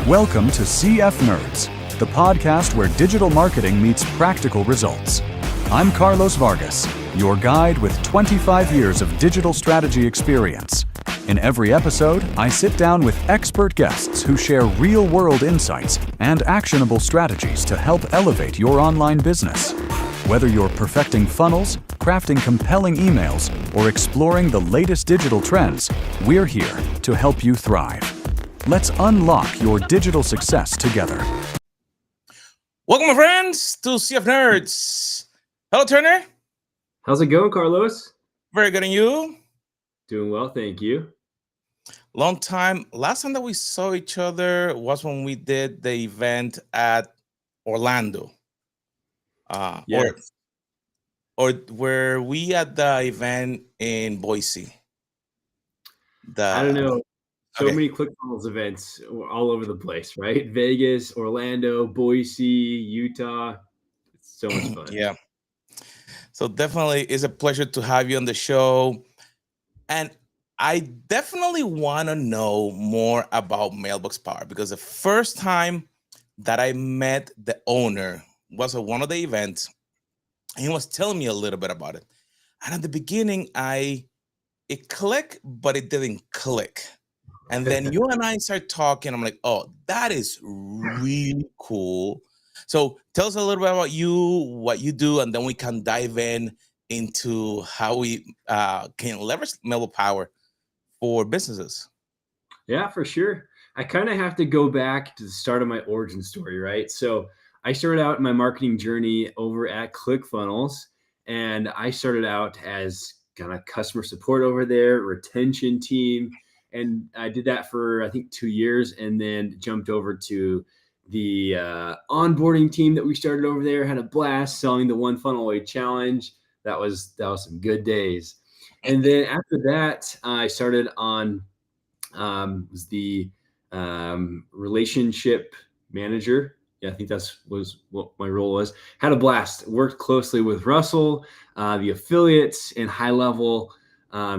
Welcome to CFNerds, the podcast where digital marketing meets practical results. I'm Carlos Vargas, your guide with 25 years of digital strategy experience. In every episode, I sit down with expert guests who share real-world insights and actionable strategies to help elevate your online business. Whether you're perfecting funnels, crafting compelling emails, or exploring the latest digital trends, we're here to help you thrive. Let's unlock your digital success together. Welcome, my friends, to CFNerds. Hello, Turner. How's it going, Carlos? Very good, and you? Doing well, thank you. Long time. Last time that we saw each other was when we did the event at Orlando. Yes. Or were we at the event in Boise? I don't know. So okay. many ClickFunnels events all over the place, right? Vegas, Orlando, Boise, Utah. It's so much fun. Yeah. So definitely it's a pleasure to have you on the show. And I definitely want to know more about MailboxPower because the first time that I met the owner was at one of the events. And he was telling me a little bit about it. And at the beginning, it clicked, but it didn't click. And then you and I start talking. I'm like, oh, that is really cool. So tell us a little bit about you, what you do, and then we can dive into how we can leverage MailboxPower for businesses. Yeah, for sure. I kind of have to go back to the start of my origin story, right? So I started out my marketing journey over at ClickFunnels, and I started out as kind of customer support over there, retention team. And I did that for, I think, 2 years, and then jumped over to the onboarding team that we started over there. Had a blast selling the One Funnel Away Challenge. That was some good days. And then after that, I started on was the relationship manager. Yeah, I think was what my role was. Had a blast. Worked closely with Russell, the affiliates, and high level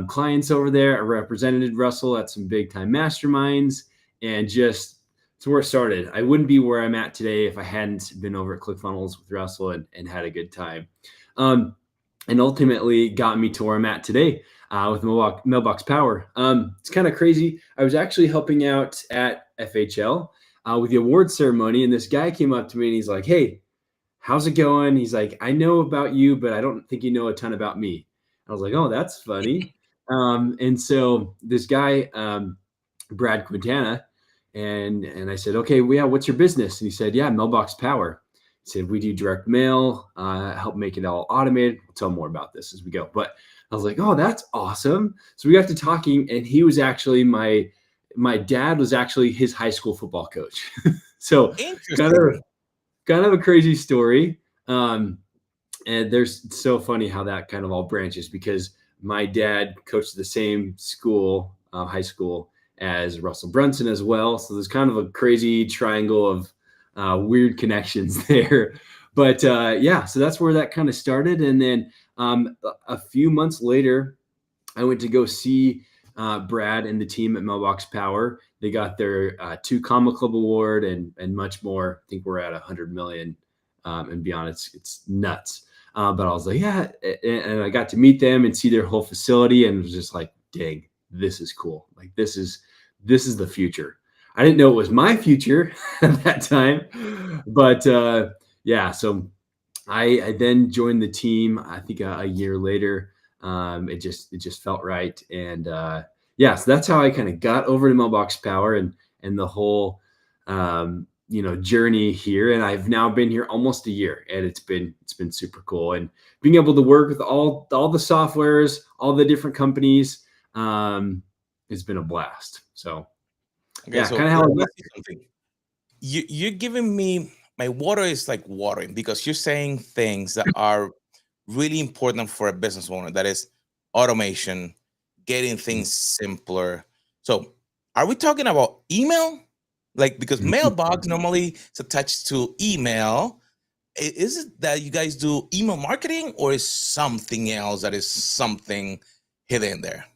clients over there. I represented Russell at some big time masterminds, and just it's where it started. I wouldn't be where I'm at today if I hadn't been over at ClickFunnels with Russell and had a good time. And ultimately got me to where I'm at today with MailboxPower. It's kind of crazy. I was actually helping out at FHL with the award ceremony, and this guy came up to me and he's like, "Hey, how's it going?" He's like, "I know about you, but I don't think you know a ton about me." I was like, "Oh, that's funny." And so this guy, Brad Quintana, and I said, "Okay, well, yeah, what's your business?" And he said, "Yeah, MailboxPower." He said, "We do direct mail, help make it all automated." We'll tell more about this as we go. But I was like, "Oh, that's awesome." So we got to talking, and he was actually my dad was actually his high school football coach. So kind of a crazy story. And there's so funny how that kind of all branches, because my dad coached the same school, high school, as Russell Brunson as well. So there's kind of a crazy triangle of weird connections there. But yeah, so that's where that kind of started. And then a few months later, I went to go see Brad and the team at MailboxPower. They got their 2 Comma Club Award and much more. I think we're at 100 million and beyond. It's nuts. But I was like, yeah. And I got to meet them and see their whole facility, and was just like, dang, this is cool. Like, this is the future. I didn't know it was my future at that time, but yeah. So I then joined the team. I think a year later. It just felt right, and yeah. So that's how I kind of got over to MailboxPower and the whole journey here. And I've now been here almost a year, and it's been super cool. And being able to work with all the softwares, all the different companies, it's been a blast. So. Okay, Yeah, so kind of how something. You're giving me, my water is like watering, because you're saying things that are really important for a business owner. That is automation, getting things simpler. So are we talking about email? Like, because mailbox normally is attached to email. Is it that you guys do email marketing, or is something else that is something hidden there?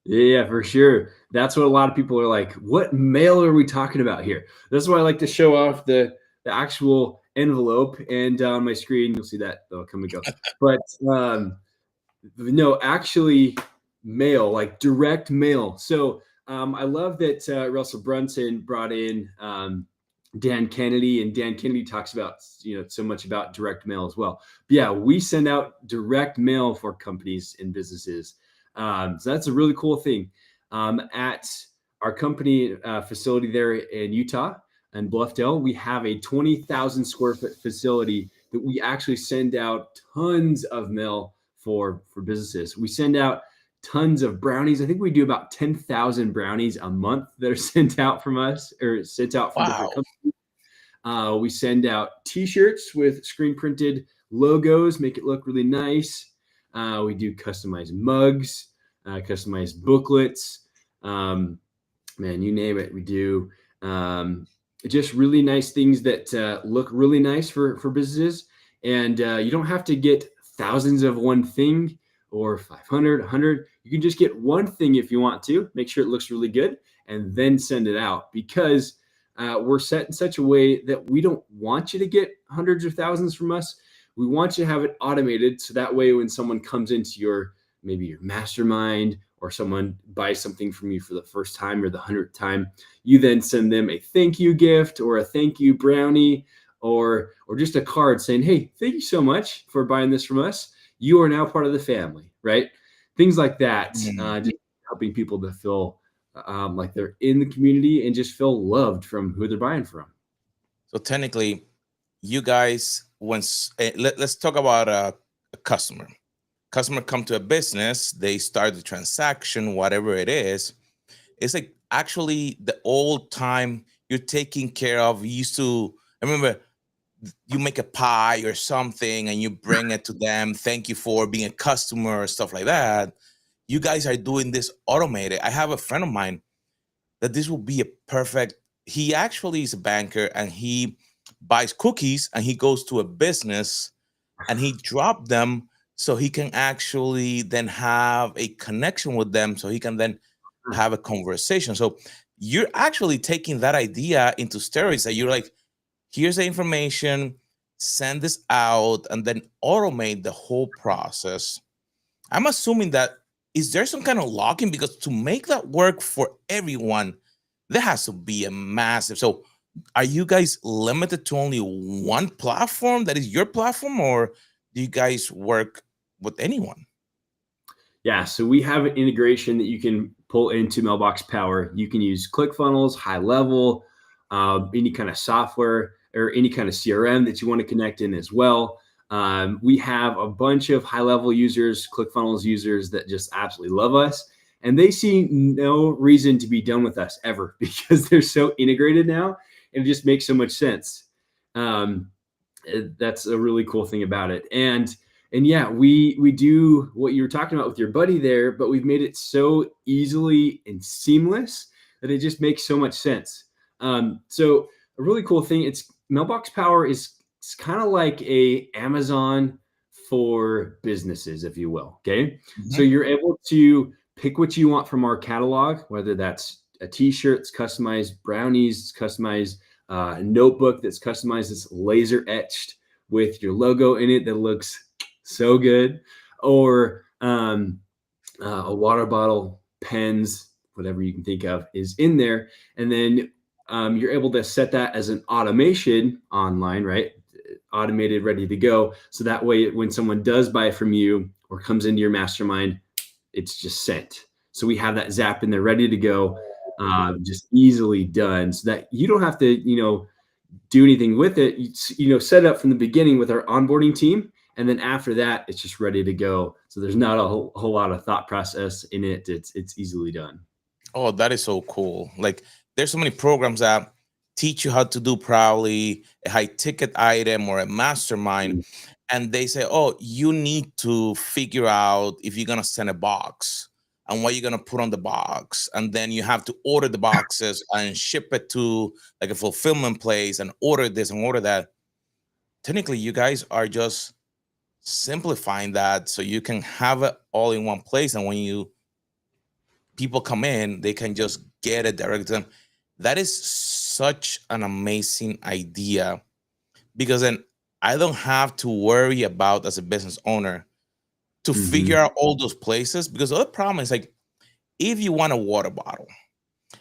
Yeah, for sure. That's what a lot of people are like, what mail are we talking about here? That's why I like to show off the actual envelope. And on my screen, you'll see that they'll come and go. But no, actually mail, like direct mail. So I love that Russell Brunson brought in Dan Kennedy, and Dan Kennedy talks about, so much about direct mail as well. But yeah, we send out direct mail for companies and businesses. So that's a really cool thing. At our company facility there in Utah and Bluffdale, we have a 20,000 square foot facility that we actually send out tons of mail for businesses. We send out tons of brownies. I think we do about 10,000 brownies a month that are sent out from us, or sent out from different companies. We send out t-shirts with screen printed logos, make it look really nice. We do customized mugs, customized booklets. Man, you name it, we do. Just really nice things that look really nice for businesses. And you don't have to get thousands of one thing or 500, 100. You can just get one thing if you want to. Make sure it looks really good and then send it out, because we're set in such a way that we don't want you to get hundreds or thousands from us. We want you to have it automated, so that way when someone comes into maybe your mastermind, or someone buys something from you for the first time or the 100th time, you then send them a thank you gift or a thank you brownie, or just a card saying, hey, thank you so much for buying this from us. You are now part of the family, right? Things like that, just helping people to feel like they're in the community and just feel loved from who they're buying from. So technically, you guys, let's talk about a customer. Customer come to a business, they start the transaction, whatever it is. It's like actually the old time you're taking care of. You used to, I remember you make a pie or something and you bring it to them. Thank you for being a customer or stuff like that. You guys are doing this automated. I have a friend of mine that this will be a perfect, he actually is a banker and he buys cookies and he goes to a business and he dropped them so he can actually then have a connection with them, so he can then have a conversation. So you're actually taking that idea into steroids, that you're like, here's the information, send this out, and then automate the whole process. I'm assuming that, is there some kind of locking? Because to make that work for everyone, there has to be a massive. So are you guys limited to only one platform that is your platform, or do you guys work with anyone? Yeah, so we have an integration that you can pull into MailboxPower. You can use ClickFunnels, high level, any kind of software or any kind of CRM that you want to connect in as well. We have a bunch of high level users, ClickFunnels users that just absolutely love us. And they see no reason to be done with us ever, because they're so integrated now and it just makes so much sense. That's a really cool thing about it. And yeah, we do what you were talking about with your buddy there, but we've made it so easily and seamless that it just makes so much sense. So a really cool thing, it's MailboxPower it's kind of like a Amazon for businesses, if you will. Okay. So you're able to pick what you want from our catalog, whether that's a t-shirt, it's customized, brownies, it's customized, a notebook that's customized, it's laser etched with your logo in it that looks so good, or a water bottle, pens, whatever you can think of is in there. And then you're able to set that as an automation online, right? Automated, ready to go. So that way, when someone does buy from you or comes into your mastermind, it's just sent. So we have that zap in there ready to go, just easily done, so that you don't have to, do anything with it. Set it up from the beginning with our onboarding team. And then after that, it's just ready to go. So there's not a whole lot of thought process in it. It's easily done. Oh, that is so cool. Like, there's so many programs that teach you how to do probably a high ticket item or a mastermind. And they say, oh, you need to figure out if you're going to send a box and what you're going to put on the box. And then you have to order the boxes and ship it to like a fulfillment place and order this and order that. Technically, you guys are just simplifying that so you can have it all in one place. And when you people come in, they can just get it directly to them. That is such an amazing idea, because then I don't have to worry about, as a business owner, to figure out all those places. Because the other problem is, like, if you want a water bottle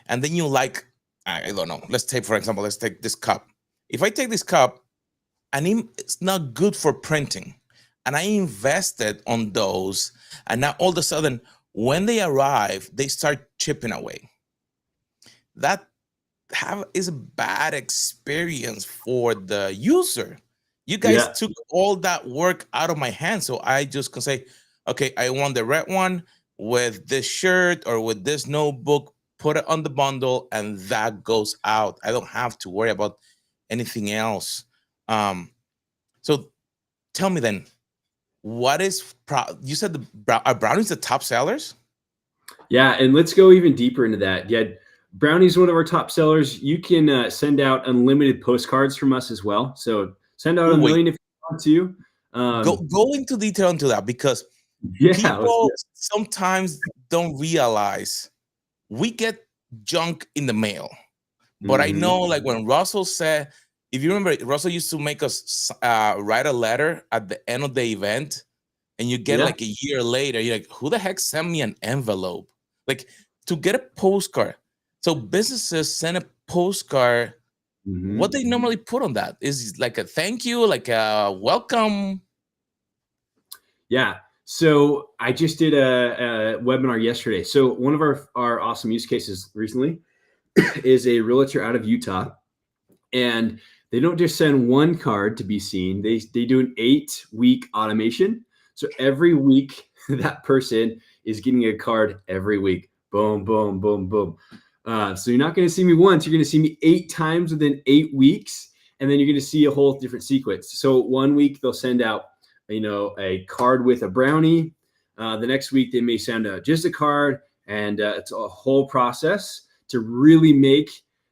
and then you like, I don't know, let's take, for example, let's take this cup. If I take this cup and it's not good for printing, and I invested on those, and now all of a sudden when they arrive, they start chipping away. That is a bad experience for the user. You guys took all that work out of my hands, so I just can say, okay, I want the red one with this shirt or with this notebook, put it on the bundle, and that goes out. I don't have to worry about anything else. So tell me then, what is you said are brownies the top sellers? Yeah, and let's go even deeper into that. Yeah, brownies one of our top sellers. You can send out unlimited postcards from us as well. So send out a million if you want to. Go into detail into that, because people sometimes don't realize we get junk in the mail. But I know, like, when Russell said, if you remember, Russell used to make us write a letter at the end of the event, and you get like a year later, you're like, who the heck sent me an envelope? Like, to get a postcard. So businesses send a postcard. What they normally put on that is like a thank you, like a welcome. Yeah. So I just did a webinar yesterday. So one of our awesome use cases recently is a realtor out of Utah, and they don't just send one card to be seen. They do an 8-week automation. So every week that person is getting a card every week. Boom, boom, boom, boom. So you're not going to see me once. You're going to see me 8 times within 8 weeks, and then you're going to see a whole different sequence. So one week they'll send out, a card with a brownie. The next week they may send out just a card, and it's a whole process to really make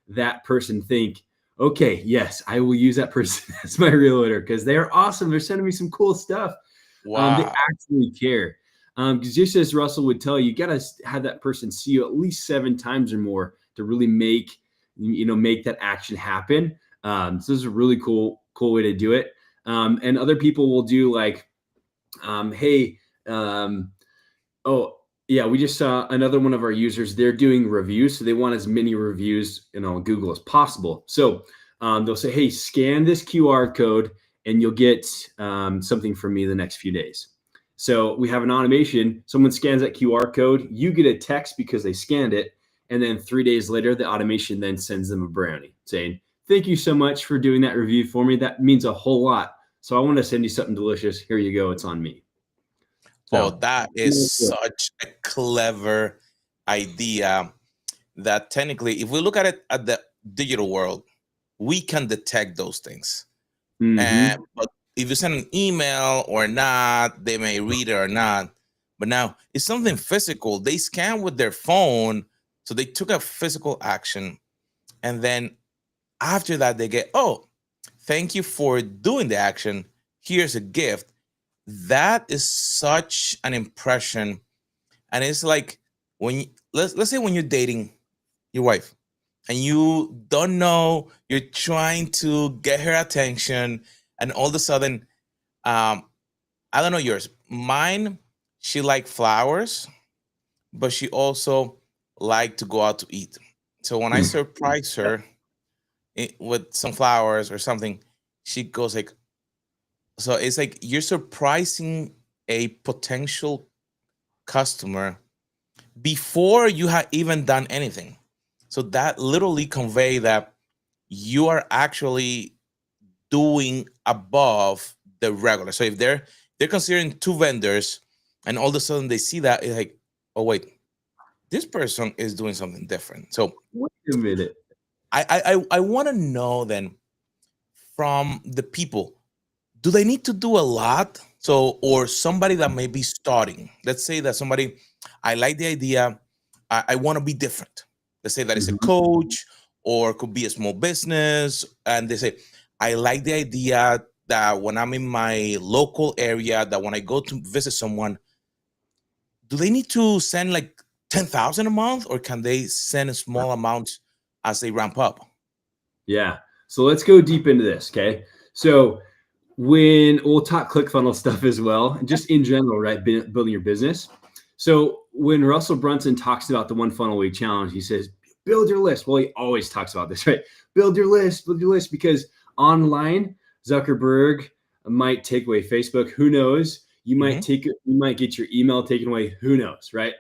that person think, okay, yes, I will use that person as my realtor because they're awesome. They're sending me some cool stuff. Wow. They actually care. Because just as Russell would tell you, you got to have that person see you at least 7 times or more to really make that action happen. So this is a really cool way to do it. And other people will do like, hey, we just saw another one of our users. They're doing reviews, so they want as many reviews on Google as possible. So they'll say, hey, scan this QR code and you'll get something from me the next few days. So we have an automation. Someone scans that QR code, you get a text because they scanned it, and then 3 days later, the automation then sends them a brownie saying, thank you so much for doing that review for me. That means a whole lot. So I want to send you something delicious. Here you go. It's on me. So that is such a clever idea that technically, if we look at it at the digital world, we can detect those things. But if you send an email or not, they may read it or not. But now it's something physical. They scan with their phone. So they took a physical action. And then after that, they get, oh, thank you for doing the action. Here's a gift. That is such an impression. And it's like when let's say when you're dating your wife and you don't know, you're trying to get her attention, and all of a sudden, I don't know yours. Mine, she liked flowers, but she also liked to go out to eat. So when I surprise her with some flowers or something, she goes like, so it's like you're surprising a potential customer before you have even done anything. So that literally convey that you are actually doing above the regular. So if they're considering 2 vendors and all of a sudden they see that, it's like, oh wait, this person is doing something different. So wait a minute. I want to know then from the people, do they need to do a lot? So, or somebody that may be starting, let's say that somebody, I like the idea, I want to be different. Let's say that it's a coach or could be a small business. And they say, I like the idea that when I'm in my local area, that when I go to visit someone, do they need to send like 10,000 a month, or can they send a small amounts as they ramp up? Yeah. So let's go deep into this. Okay. So we'll talk ClickFunnels stuff as well, and just in general, right? Building your business. So when Russell Brunson talks about the one funnel week challenge, he says, build your list. Well, he always talks about this, right? Build your list, because online, Zuckerberg might take away Facebook. Who knows? You might get your email taken away. Who knows, right?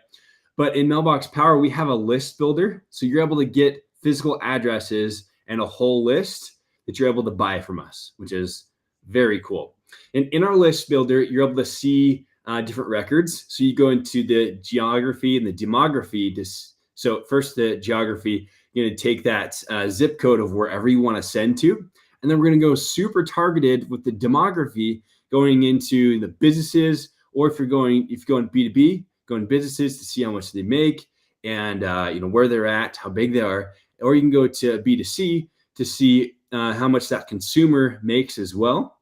But in MailboxPower, we have a list builder. So you're able to get physical addresses and a whole list that you're able to buy from us, which is very cool. And in our list builder, you're able to see different records. So you go into the geography and the demography. So first the geography, you're going to take that zip code of wherever you want to send to. And then we're going to go super targeted with the demography going into the businesses, or if you're going B2B, going businesses to see how much they make and where they're at, how big they are. Or you can go to B2C to see how much that consumer makes as well,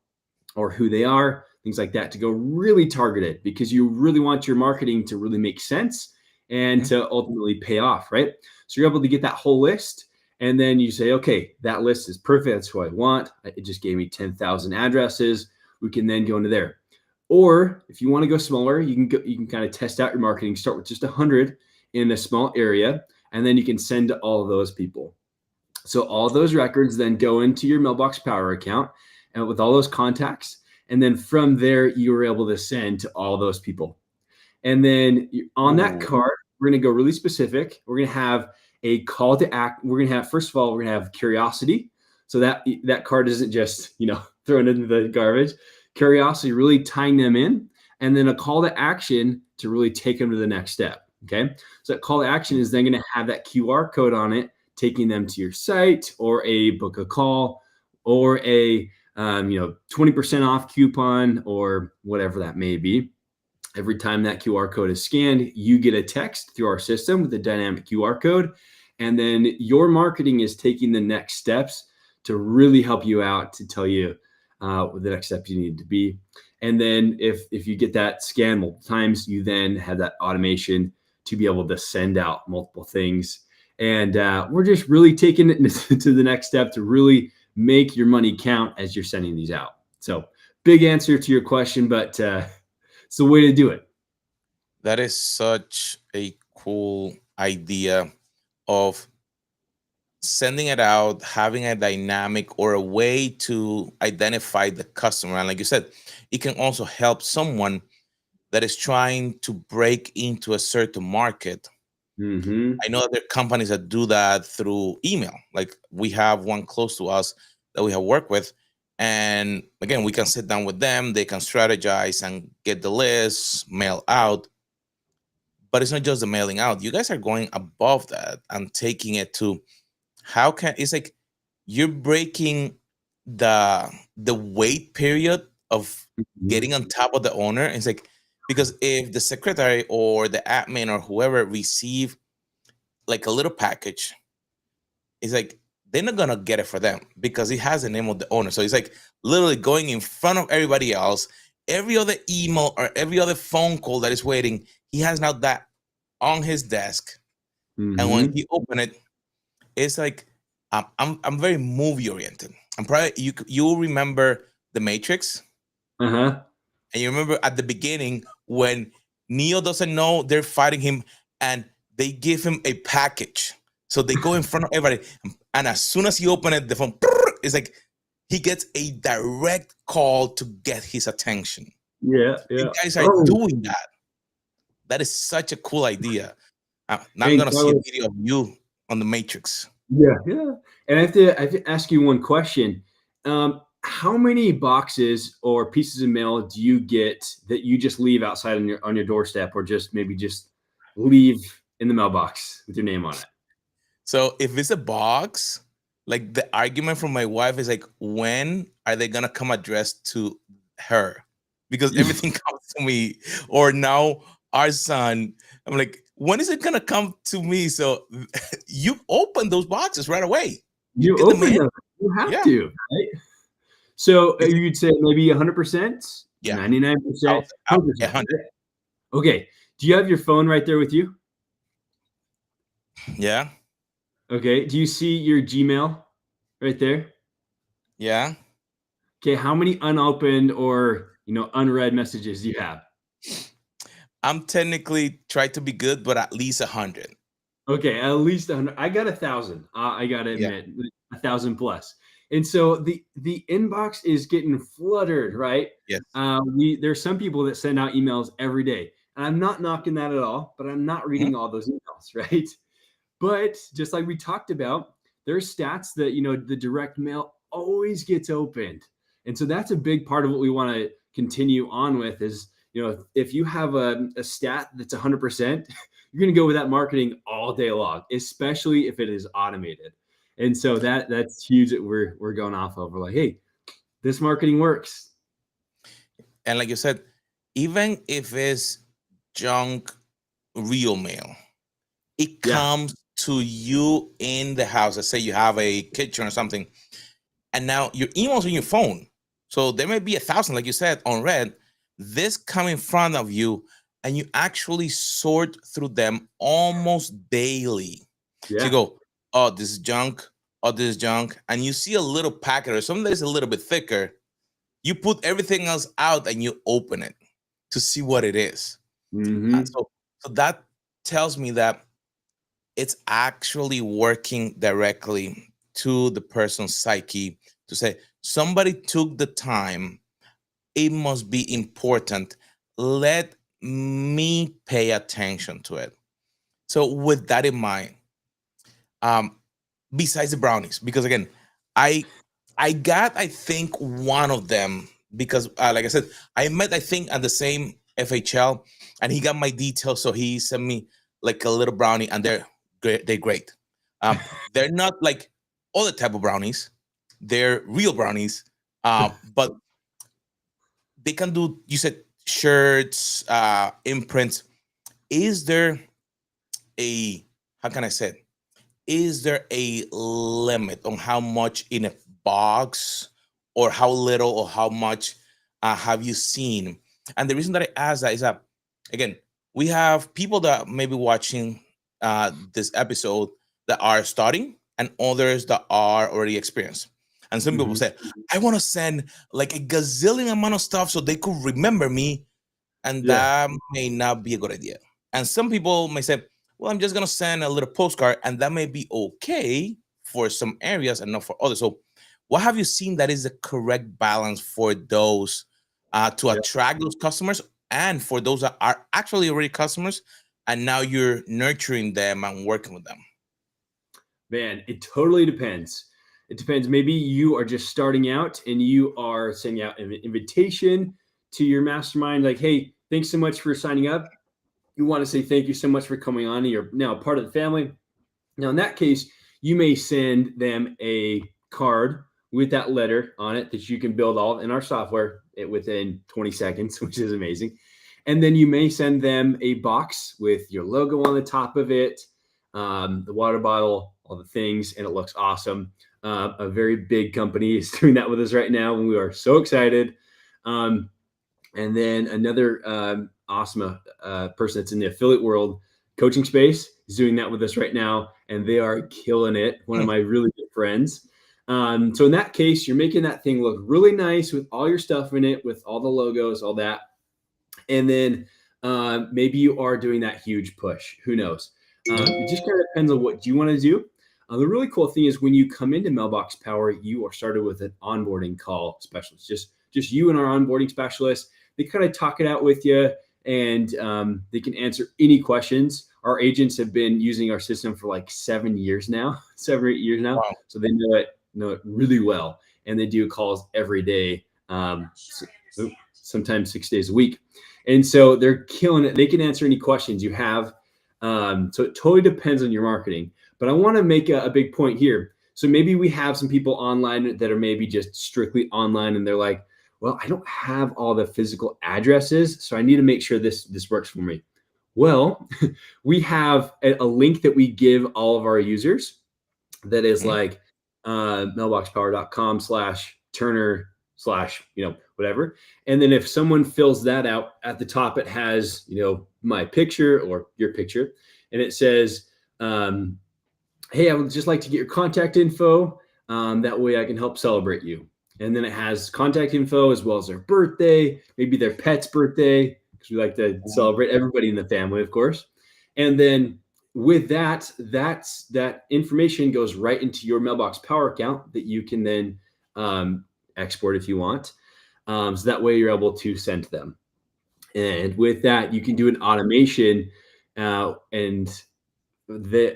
or who they are, things like that, to go really targeted, because you really want your marketing to really make sense and to ultimately pay off, right? So you're able to get that whole list, and then you say, okay, that list is perfect. That's who I want. It just gave me 10,000 addresses. We can then go into there. Or if you want to go smaller, you can kind of test out your marketing, start with just 100 in a small area, and then you can send to all of those people. So all of those records then go into your MailboxPower account and with all those contacts. And then from there, you were able to send to all those people. And then on that card, we're going to go really specific. We're going to have a call to act. We're going to have, first of all, we're going to have curiosity. So that card isn't just, thrown into the garbage. Curiosity, really tying them in. And then a call to action to really take them to the next step. Okay. So that call to action is then going to have that QR code on it, taking them to your site, or a book a call, or a 20% off coupon, or whatever that may be. Every time that QR code is scanned, you get a text through our system with a dynamic QR code. And then your marketing is taking the next steps to really help you out, to tell you what the next steps you need to be. And then if you get that scan multiple times, you then have that automation to be able to send out multiple things. And we're just really taking it to the next step to really make your money count as you're sending these out. So big answer to your question, but it's the way to do it. That is such a cool idea of sending it out, having a dynamic or a way to identify the customer. And like you said, it can also help someone that is trying to break into a certain market. I know there are companies that do that through email. Like we have one close to us that we have worked with. And again, we can sit down with them. They can strategize and get the list, mail out. But it's not just the mailing out. You guys are going above that and taking it to it's like you're breaking the wait period of getting on top of the owner. It's like, because if the secretary or the admin or whoever receive like a little package, it's like they're not gonna get it for them because it has the name of the owner. So it's like literally going in front of everybody else. Every other email or every other phone call that is waiting, he has now that on his desk. And when he open it, it's like I'm very movie oriented. I'm probably you remember The Matrix. And you remember at the beginning when Neo doesn't know they're fighting him, and they give him a package. So they go in front of everybody, and as soon as he opened it, the phone, it's like he gets a direct call to get his attention. Yeah. You guys are doing that. That is such a cool idea. Now I'm gonna see a video of you on The Matrix. Yeah. And I have to ask you one question. How many boxes or pieces of mail do you get that you just leave outside on your doorstep, or just leave in the mailbox with your name on it? So if it's a box, like the argument from my wife is like, when are they gonna come addressed to her? Because everything comes to me. Or now our son, I'm like, when is it gonna come to me? So you open those boxes right away. You open them. You have to, right? So you'd say maybe 100%, 99%, 100%. Okay. Do you have your phone right there with you? Yeah. Okay. Do you see your Gmail right there? Yeah. Okay. How many unopened or unread messages do you have? I'm technically trying to be good, but at least 100. Okay, at least 100. I got 1,000. I gotta Yeah. admit, 1,000 plus. And so the inbox is getting fluttered, right? Yes. There's some people that send out emails every day, and I'm not knocking that at all. But I'm not Mhm. reading all those emails, right? But just like we talked about, there's stats that the direct mail always gets opened, and so that's a big part of what we want to continue on with. Is if you have a stat that's 100%, you're going to go with that marketing all day long, especially if it is automated. And so that's huge that we're going off of. We're like, hey, this marketing works. And like you said, even if it's junk real mail, it Yeah, comes to you in the house. Let's say you have a kitchen or something, and now your emails on your phone. So there may be 1,000, like you said, on red. This come in front of you, and you actually sort through them almost daily. So you yeah. go, oh, this is junk. Oh, this is junk. And you see a little packet or something that is a little bit thicker. You put everything else out and you open it to see what it is. Uh, Mm-hmm. so, so that tells me that it's actually working directly to the person's psyche to say, somebody took the time. It must be important. Let me pay attention to it. So, with that in mind, um, besides the brownies, because again, I I got, I think, one of them because like I said, I met, I think, at the same FHL, and he got my details, so he sent me like a little brownie, and they're great. They're great. They're not like other type of brownies. They're real brownies, but they can do. You said shirts, imprints. Is there a, how can I say it? Is there a limit on how much in a box, or how little, or how much have you seen? And the reason that I ask that is that, again, we have people that may be watching this episode that are starting, and others that are already experienced. And some people Mm-hmm. say, I want to send like a gazillion amount of stuff so they could remember me, and Yeah. that may not be a good idea. And some people may say, well, I'm just going to send a little postcard, and that may be okay for some areas and not for others. So, what have you seen that is the correct balance for those to Yeah. attract those customers, and for those that are actually already customers and now you're nurturing them and working with them? Man, it totally depends. It depends. Maybe you are just starting out and you are sending out an invitation to your mastermind, like, hey, thanks so much for signing up. You want to say thank you so much for coming on. And you're now part of the family. Now, in that case, you may send them a card with that letter on it that you can build all in our software within 20 seconds, which is amazing. And then you may send them a box with your logo on the top of it, the water bottle, all the things, and it looks awesome. A very big company is doing that with us right now, and we are so excited. Um, and then another awesome person that's in the affiliate world coaching space is doing that with us right now, and they are killing it. One of my really good friends. So in that case, you're making that thing look really nice with all your stuff in it, with all the logos, all that. And then maybe you are doing that huge push. Who knows? It just kind of depends on what you want to do. The really cool thing is when you come into Mailbox Power, you are started with an onboarding call specialist, just you and our onboarding specialist. They kind of talk it out with you, and they can answer any questions. Our agents have been using our system for like 7 years now, 7 or 8 years now, Wow. so they know it really well, and they do calls every day, sometimes 6 days a week, and so they're killing it. They can answer any questions you have. So it totally depends on your marketing. But I want to make a big point here. So maybe we have some people online that are maybe just strictly online, and they're like, well, I don't have all the physical addresses, so I need to make sure this works for me. Well, we have a link that we give all of our users that is Mhm. like mailboxpower.com/Turner/ whatever. And then if someone fills that out, at the top it has my picture or your picture, and it says um, hey, I would just like to get your contact info. That way I can help celebrate you. And then it has contact info as well as their birthday, maybe their pet's birthday, because we like to celebrate everybody in the family, of course. And then with that information goes right into your Mailbox Power account that you can then export if you want. So that way you're able to send to them. And with that, you can do an automation, and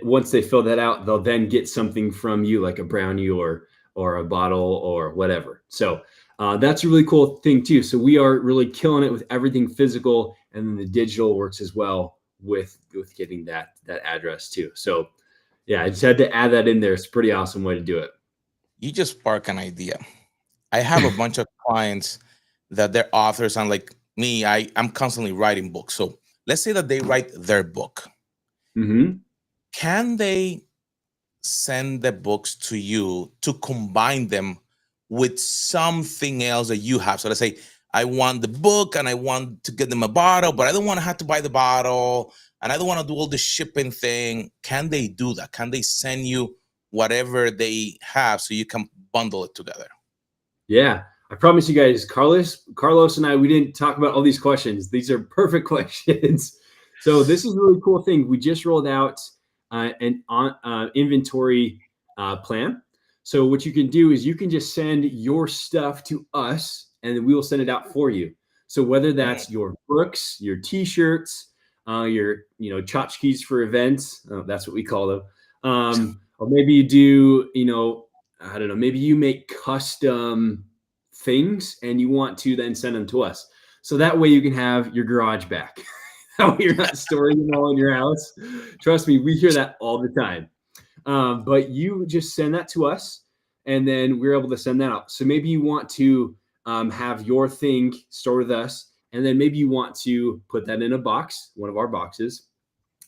once they fill that out, they'll then get something from you, like a brownie or a bottle or whatever. So that's a really cool thing too. So we are really killing it with everything physical, and then the digital works as well with getting that address too. So yeah, I just had to add that in there. It's a pretty awesome way to do it. You just spark an idea. I have a bunch of clients that they're authors, and like me, I'm constantly writing books. So let's say that they write their book. Mm-hmm. Can they send the books to you to combine them with something else that you have? So let's say I want the book and I want to get them a bottle, but I don't want to have to buy the bottle and I don't want to do all the shipping thing. Can they do that? Can they send you whatever they have so you can bundle it together? Yeah, I promise you guys, Carlos and I, we didn't talk about all these questions. These are perfect questions. So this is a really cool thing. We just rolled out an inventory plan. So what you can do is you can just send your stuff to us, and then we will send it out for you. So whether that's your books, your T-shirts, your tchotchkes for events, that's what we call them, or maybe you do, I don't know, maybe you make custom things and you want to then send them to us. So that way you can have your garage back. That way you're not storing them all in your house. Trust me, we hear that all the time. But you just send that to us and then we're able to send that out. So maybe you want to have your thing stored with us, and then maybe you want to put that in a box, one of our boxes.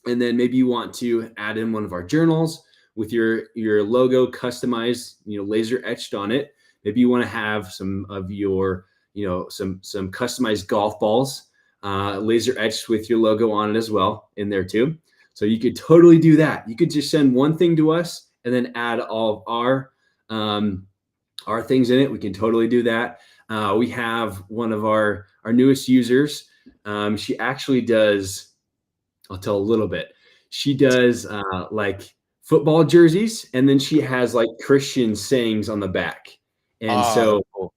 And then maybe you want to add in one of our journals with your logo customized, laser etched on it. Maybe you want to have some of your, some customized golf balls, laser etched with your logo on it as well in there too. So you could totally do that. You could just send one thing to us and then add all of our things in it. We can totally do that. We have one of our newest users. She actually does, I'll tell a little bit. She does like football jerseys, and then she has like Christian sayings on the back. And so Cool.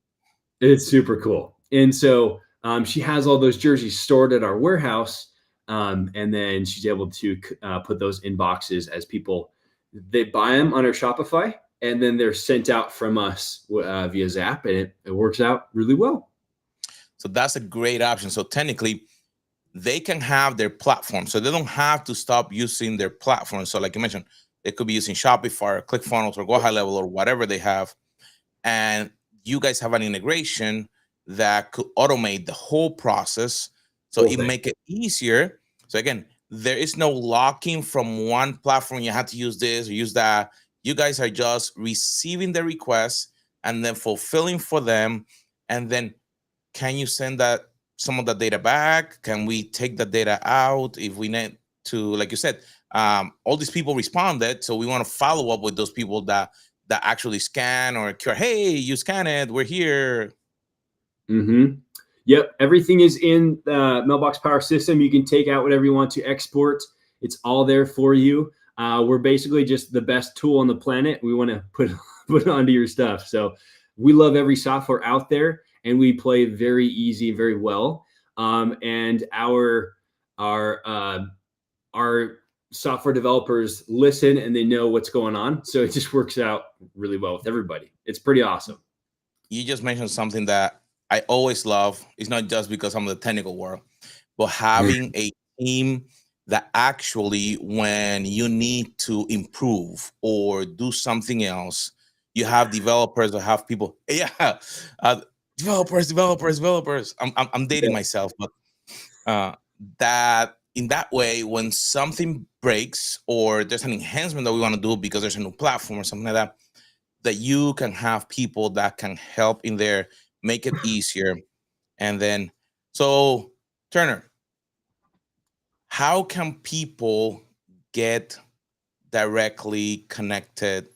it's super cool. And so she has all those jerseys stored at our warehouse. And then she's able to put those in boxes as they buy them on her Shopify, and then they're sent out from us via Zap, and it works out really well. So that's a great option. So technically, they can have their platform, so they don't have to stop using their platform. So like you mentioned, they could be using Shopify or ClickFunnels or Go High Level or whatever they have, and you guys have an integration that could automate the whole process, so it make it easier. So again, there is no locking from one platform. You have to use this or use that. You guys are just receiving the request and then fulfilling for them, and then can you send some of the data back? Can we take the data out if we need to? Like you said, all these people responded, so we want to follow up with those people that actually scan or cure. Hey, you scan it. We're here. Mm-hmm. Yep, everything is in the Mailbox Power system. You can take out whatever you want to export. It's all there for you. We're basically just the best tool on the planet. We want to put it onto your stuff. So we love every software out there, and we play very easy, very well. And our software developers listen and they know what's going on. So it just works out really well with everybody. It's pretty awesome. You just mentioned something that I always love. It's not just because I'm in the technical world, but having a team that actually, when you need to improve or do something else, you have developers or have people. Yeah, developers. I'm dating myself, but that in that way, when something breaks or there's an enhancement that we want to do because there's a new platform or something like that, that you can have people that can help in there, make it easier. And then, so Turner, how can people get directly connected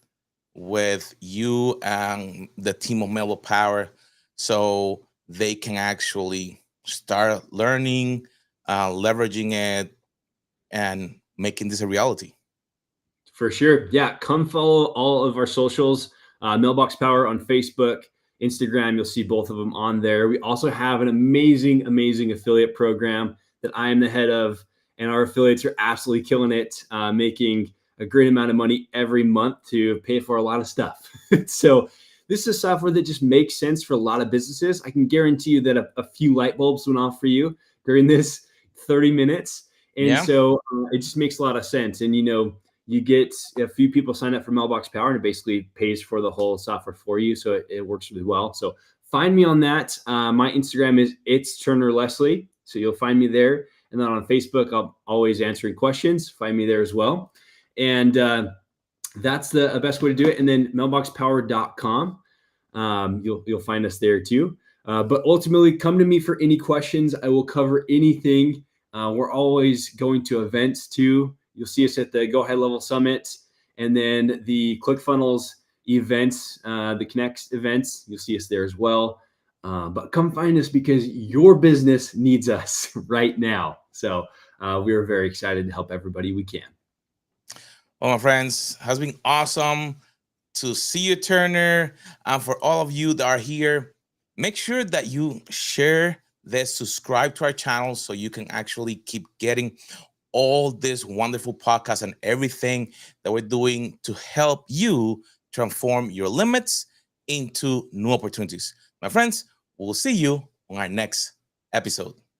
with you and the team of MailboxPower so they can actually start learning, leveraging it, and making this a reality. For sure. Yeah. Come follow all of our socials, Mailbox Power on Facebook, Instagram. You'll see both of them on there. We also have an amazing, amazing affiliate program that I am the head of, and our affiliates are absolutely killing it, making a great amount of money every month to pay for a lot of stuff. So this is software that just makes sense for a lot of businesses. I can guarantee you that a few light bulbs went off for you during this 30 minutes. And Yeah. so it just makes a lot of sense. And, you get a few people sign up for Mailbox Power, and it basically pays for the whole software for you. So it works really well. So find me on that. My Instagram is It's Turner Leslie. So you'll find me there. And then on Facebook, I'm always answering questions. Find me there as well. And that's the best way to do it. And then mailboxpower.com. You'll find us there too. But ultimately, come to me for any questions. I will cover anything. We're always going to events too. You'll see us at the Go High Level Summit, and then the ClickFunnels events, the Connect events. You'll see us there as well. But come find us because your business needs us right now. So we are very excited to help everybody we can. Well, my friends, has been awesome to see you, Turner. And for all of you that are here, make sure that you share this, subscribe to our channel so you can actually keep getting all this wonderful podcasts and everything that we're doing to help you transform your limits into new opportunities. My friends, we'll see you on our next episode.